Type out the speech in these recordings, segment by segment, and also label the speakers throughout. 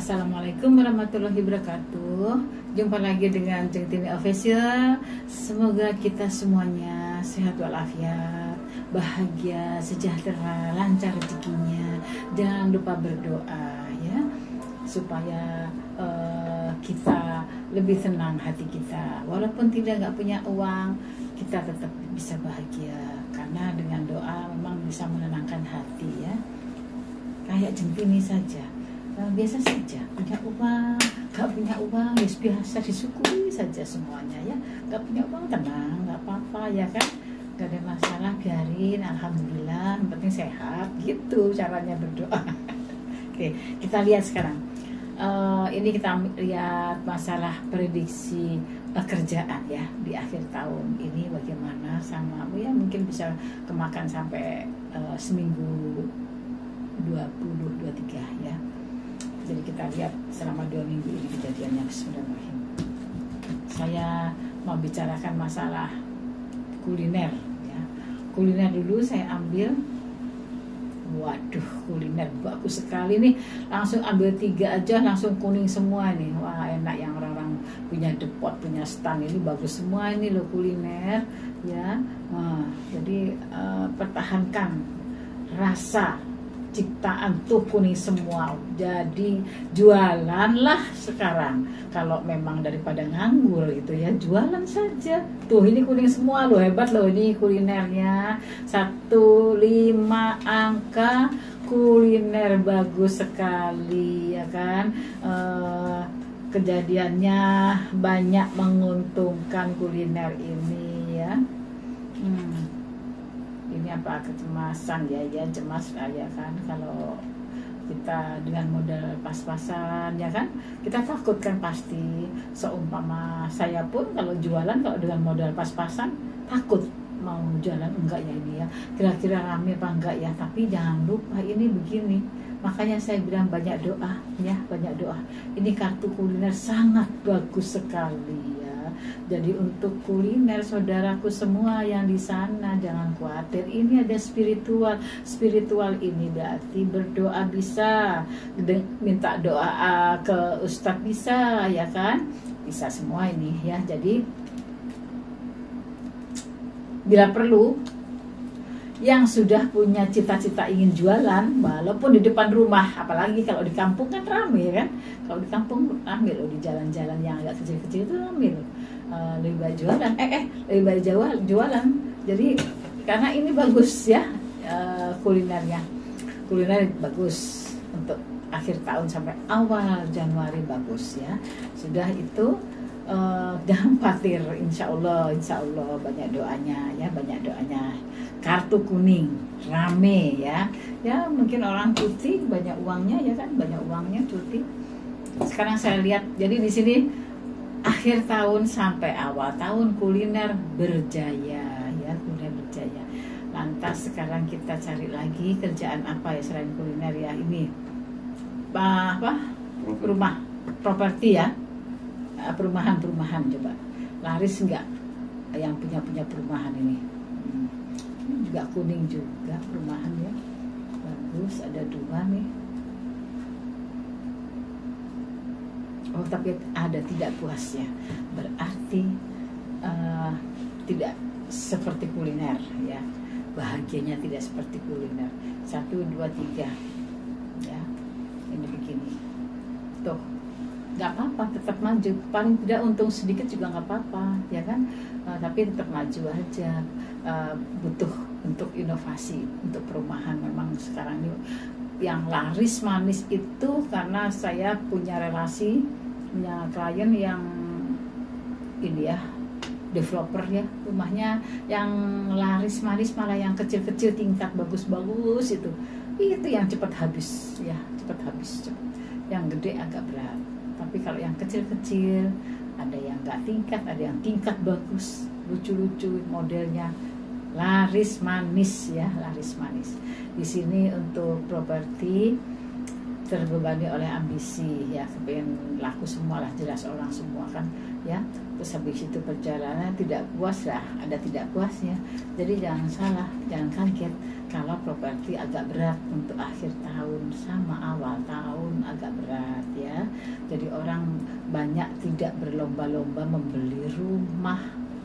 Speaker 1: Assalamualaikum warahmatullahi wabarakatuh. Jumpa lagi dengan Centini Official. Semoga kita semuanya sehat walafiat, bahagia, sejahtera, lancar rezekinya. Jangan lupa berdoa ya, supaya kita lebih tenang hati kita. Walaupun nggak punya uang, kita tetap bisa bahagia, karena dengan doa memang bisa menenangkan hati ya. Kayak Centini saja, biasa saja, punya uang, gak punya uang, ya biasa, disyukuri saja semuanya ya. Gak punya uang, tenang, gak apa-apa ya kan, gak ada masalah, biarin, alhamdulillah, yang penting sehat, gitu caranya berdoa. Oke, kita lihat sekarang. Ini kita lihat masalah prediksi kerjaan ya di akhir tahun ini bagaimana, sama ya mungkin bisa kemakan sampai seminggu 20-23 ya. Jadi kita lihat selama 2 minggu ini kejadiannya. Bismillahirrahmanirrahim. Saya mau bicarakan masalah kuliner ya. Kuliner dulu saya ambil. Waduh, kuliner bagus sekali nih. Langsung ambil 3 aja langsung kuning semua nih. Wah, enak, yang orang-orang punya depot, punya stand ini bagus semua ini loh kuliner ya. Nah, jadi pertahankan rasa ciptaan tuh kuning semua, jadi jualanlah sekarang. Kalau memang daripada nganggur gitu ya, jualan saja. Tuh ini kuning semua loh, hebat loh ini kulinernya. 15 angka kuliner bagus sekali ya kan. Kejadiannya banyak menguntungkan kuliner ini ya. Ini apa, kecemasan ya, cemas ya kan, kalau kita dengan modal pas-pasan ya kan, kita takut kan pasti. Seumpama saya pun kalau jualan, kalau dengan modal pas-pasan takut mau jualan enggak ya ini ya, kira-kira rame apa enggak ya. Tapi jangan lupa ini begini, makanya saya bilang banyak doa ya, banyak doa. Ini kartu kuliner sangat bagus sekali ya. Jadi untuk kuliner saudaraku semua yang di sana, jangan khawatir, ini ada spiritual. Spiritual ini berarti berdoa bisa, minta doa ke ustadz bisa ya kan, bisa semua ini ya. Jadi bila perlu, yang sudah punya cita-cita ingin jualan, walaupun di depan rumah, apalagi kalau di kampung kan rame kan. Kalau di kampung rame loh, di jalan-jalan yang agak kecil-kecil itu rame loh. Lebih baik jualan, lebih baik jualan. Jadi karena ini bagus ya, kulinernya, kuliner bagus untuk akhir tahun sampai awal Januari bagus ya. Sudah itu jangan khawatir, insya Allah banyak doanya ya, banyak doanya. Kartu kuning rame ya, ya mungkin orang cuti banyak uangnya ya kan, banyak uangnya cuti. Sekarang saya lihat, jadi di sini akhir tahun sampai awal tahun kuliner berjaya ya, kuliner berjaya. Lantas sekarang kita cari lagi kerjaan apa ya selain kuliner ya. Ini apa, rumah, properti ya, perumahan coba laris enggak yang punya perumahan ini. Ini juga kuning juga perumahan ya, bagus, ada 2 nih. Oh tapi ada tidak puasnya, berarti tidak seperti kuliner ya, bahagianya tidak seperti kuliner. 1, 2, 3 ya, ini begini tuh. Gak apa-apa, tetap maju, paling tidak untung sedikit juga gak apa-apa ya kan. Tapi tetap maju aja. Butuh untuk inovasi untuk perumahan. Memang sekarang ini yang laris manis itu karena saya punya relasi, punya klien yang ini ya, developer ya, rumahnya yang laris manis, malah yang kecil-kecil tingkat bagus-bagus itu yang cepat habis ya, cepat habis. Yang gede agak berat, tapi kalau yang kecil-kecil ada yang nggak tingkat, ada yang tingkat bagus, lucu-lucu modelnya, laris manis ya, laris manis. Di sini untuk properti terbebani oleh ambisi ya, kepengen laku semua lah, jelas orang semua kan ya. Terus habis itu perjalanan tidak puas lah, ada tidak puasnya. Jadi jangan salah, jangan kaget kalau properti agak berat untuk akhir tahun sama awal tahun agak berat ya. Jadi orang banyak tidak berlomba-lomba membeli rumah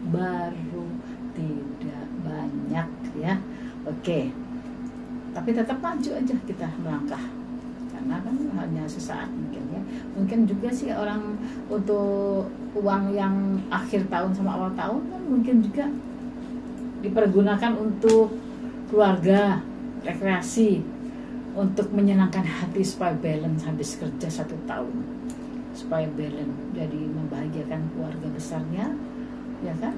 Speaker 1: baru, tidak banyak ya. Oke. Tapi tetap maju aja kita melangkah. Karena kan hanya sesaat mungkin ya. Mungkin juga sih orang untuk uang yang akhir tahun sama awal tahun kan mungkin juga dipergunakan untuk keluarga, rekreasi, untuk menyenangkan hati supaya balance habis kerja 1 tahun, supaya balance, jadi membahagiakan keluarga besarnya, ya kan?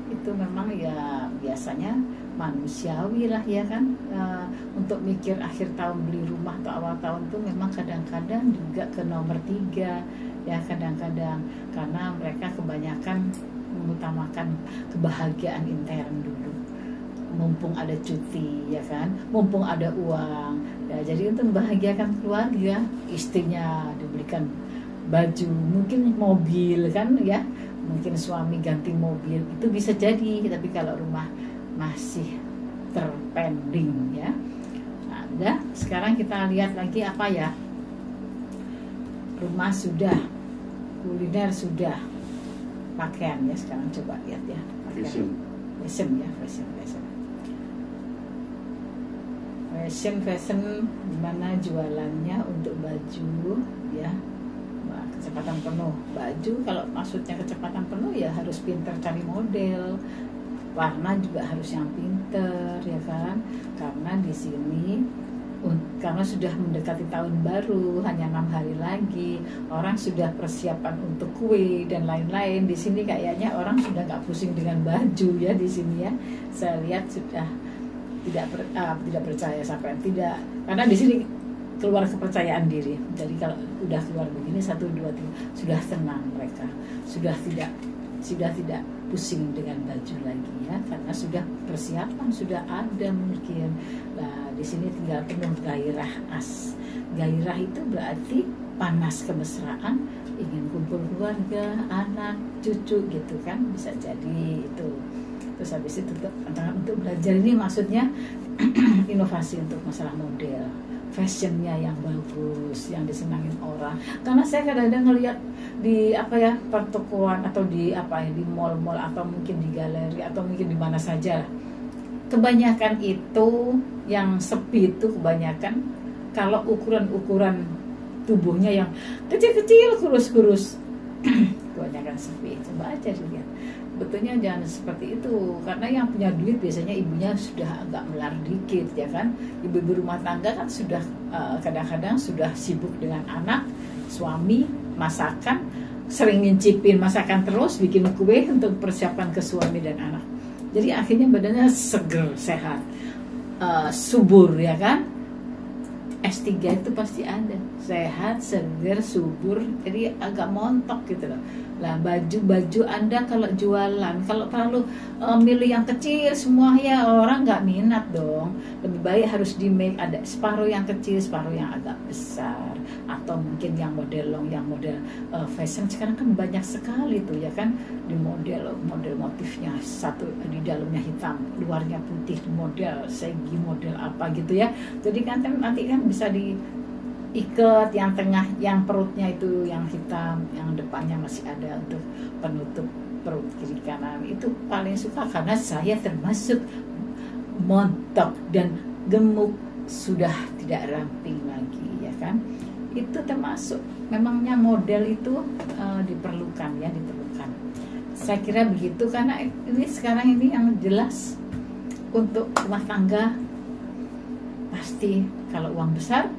Speaker 1: Itu memang ya biasanya manusiawi lah ya kan. Untuk mikir akhir tahun beli rumah atau awal tahun tuh memang kadang-kadang juga ke nomor 3 ya, kadang-kadang karena mereka kebanyakan mengutamakan kebahagiaan intern dulu, mumpung ada cuti ya kan, mumpung ada uang ya. Jadi untuk membahagiakan keluarga, istrinya dibelikan baju, mungkin mobil kan ya, mungkin suami ganti mobil, itu bisa jadi. Tapi kalau rumah masih terpending ya. Nah, udah, sekarang kita lihat lagi apa ya. Rumah sudah, kuliner sudah, pakaian ya. Sekarang coba lihat ya, fashion ya, fashion gimana jualannya untuk baju ya. Nah, kecepatan penuh baju, kalau maksudnya kecepatan penuh ya harus pinter cari model, warna juga harus yang pinter ya kan. Karena di sini karena sudah mendekati tahun baru, hanya 6 hari lagi, orang sudah persiapan untuk kue dan lain-lain. Di sini kayaknya orang sudah nggak pusing dengan baju ya di sini ya. Saya lihat sudah tidak percaya sampai tidak, karena di sini keluar kepercayaan diri. Jadi kalau udah keluar begini 1, 2, 3 sudah tenang mereka, sudah tidak pusing dengan baju lagi ya, karena sudah persiapan, sudah ada mungkin. Nah, di sini tinggal penuh gairah Gairah itu berarti panas kemesraan, ingin kumpul keluarga, anak, cucu gitu kan, bisa jadi itu. Terus habis itu tantangan untuk belajar ini maksudnya inovasi untuk masalah model, fashionnya yang bagus, yang disenangin orang. Karena saya kadang-kadang ngelihat di pertokoan atau di di mall-mall atau mungkin di galeri atau mungkin di mana saja, kebanyakan itu yang sepi itu kebanyakan kalau ukuran tubuhnya yang kecil-kecil, kurus-kurus, kebanyakan sepi. Coba aja dilihat, betulnya jangan seperti itu. Karena yang punya duit biasanya ibunya sudah agak melar dikit ya kan. Ibu-ibu rumah tangga kan sudah kadang-kadang sudah sibuk dengan anak, suami, masakan, sering ngincipin masakan terus, bikin kue untuk persiapan ke suami dan anak. Jadi akhirnya badannya seger, sehat, subur ya kan. S3 itu pasti ada, sehat, seger, subur, jadi agak montok gitu loh. Lah baju Anda kalau jualan, kalau terlalu milih yang kecil semua ya orang nggak minat dong. Lebih baik harus di make ada separuh yang kecil, separuh yang agak besar, atau mungkin yang model long, yang model fashion sekarang kan banyak sekali tuh ya kan. Di model motifnya satu di dalamnya hitam, luarnya putih, model segi, model apa gitu ya. Jadi kan nanti kan bisa diikat yang tengah, yang perutnya itu yang hitam, yang depannya masih ada untuk penutup perut kiri kanan. Itu paling suka karena saya termasuk montok dan gemuk, sudah tidak ramping lagi ya kan. Itu termasuk memangnya model itu diperlukan. Saya kira begitu, karena ini sekarang ini yang jelas untuk rumah tangga pasti kalau uang besar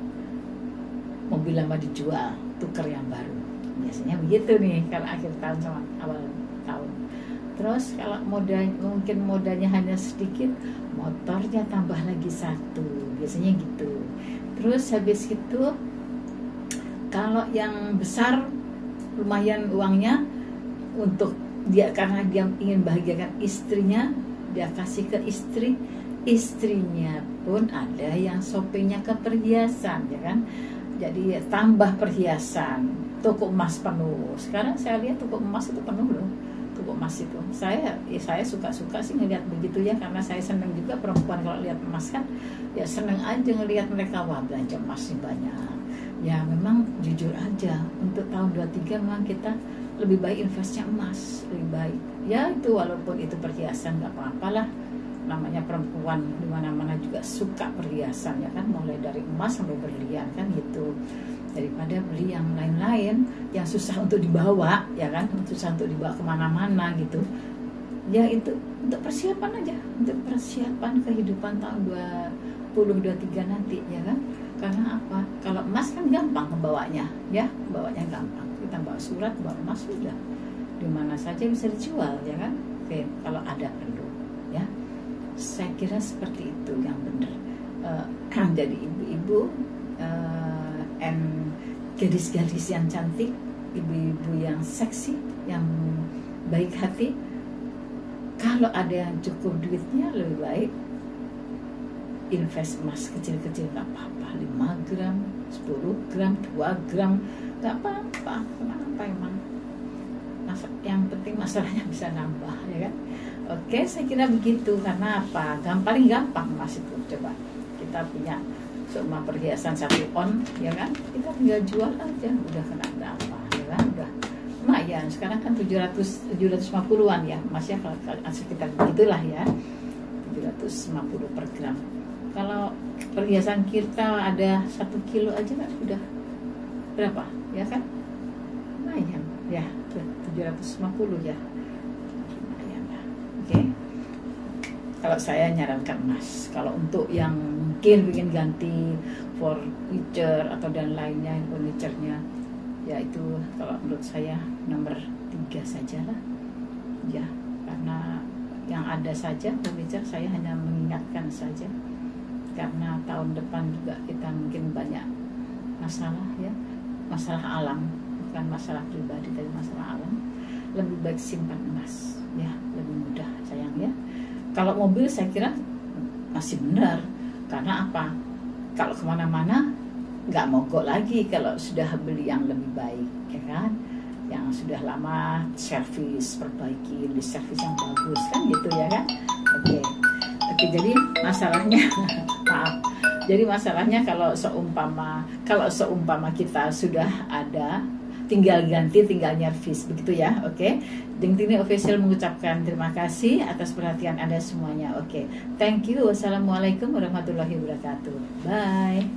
Speaker 1: mobil lama dijual, tuker yang baru. Biasanya begitu nih kalau akhir tahun sama awal tahun. Terus kalau mungkin modalnya hanya sedikit, motornya tambah lagi 1, biasanya gitu. Terus habis itu kalau yang besar lumayan uangnya untuk dia, karena dia ingin bahagiakan istrinya, dia kasih ke istri. Istrinya pun ada yang shoppingnya ke perhiasan ya kan. Jadi tambah perhiasan, toko emas penuh. Sekarang saya lihat toko emas itu penuh loh, toko emas itu. Saya suka-suka sih ngelihat begitu ya, karena saya seneng juga perempuan kalau lihat emas kan, ya seneng aja ngelihat mereka, wah belanja emasnya banyak. Ya memang jujur aja, untuk tahun 23 memang kita lebih baik investnya emas, lebih baik. Ya itu walaupun itu perhiasan nggak apa-apalah, namanya perempuan di mana-mana juga suka perhiasan ya kan, mulai dari emas sampai berlian kan gitu, daripada beli yang lain-lain yang susah untuk dibawa ya kan, susah untuk dibawa kemana-mana gitu. Ya itu untuk persiapan aja, untuk persiapan kehidupan tahun 2023 nanti ya kan. Karena apa, kalau emas kan gampang membawanya ya, bawanya gampang, kita bawa surat, bawa emas sudah di mana saja bisa dijual ya kan. Oke, kalau ada perlu ya, saya kira seperti itu yang benar. Jadi ibu-ibu and gadis-gadis yang cantik, ibu-ibu yang seksi, yang baik hati, kalau ada yang cukup duitnya lebih baik invest emas kecil-kecil, nggak apa-apa, 5 gram, 10 gram, 2 gram, nggak apa-apa. Kenapa emang? Yang penting masalahnya bisa nambah ya kan. Oke, saya kira begitu. Karena apa? Paling gampang emas itu. Coba kita punya semua perhiasan 1 on ya kan, kita tinggal jual aja, udah kena berapa ya kan, udah lumayan. Sekarang kan 750-an ya emasnya, kalau sekitar begitulah ya, 750 per gram. Kalau perhiasan kita ada 1 kilo aja kan udah berapa ya kan, lumayan ya, 750 ya, lumayan ya. Oke, kalau saya nyarankan emas. Kalau untuk yang mungkin ingin ganti furniture atau dan lainnya, furniturnya ya itu kalau menurut saya nomor 3 sajalah ya, karena yang ada saja furniture, saya hanya mengingatkan saja, karena tahun depan juga kita mungkin banyak masalah ya, masalah alam, bukan masalah pribadi tapi masalah alam. Lebih baik simpan emas ya, lebih mudah sayang ya. Kalau mobil saya kira masih benar, karena apa, kalau kemana-mana nggak mogok lagi kalau sudah beli yang lebih baik ya kan, yang sudah lama servis, perbaiki di servis yang bagus kan gitu ya kan. Oke, jadi masalahnya maaf, jadi masalahnya kalau seumpama kita sudah ada, tinggal ganti, tinggal nyervis begitu ya. Oke, Ding Tini Official mengucapkan terima kasih atas perhatian Anda semuanya. Oke, thank you. Wassalamualaikum warahmatullahi wabarakatuh. Bye.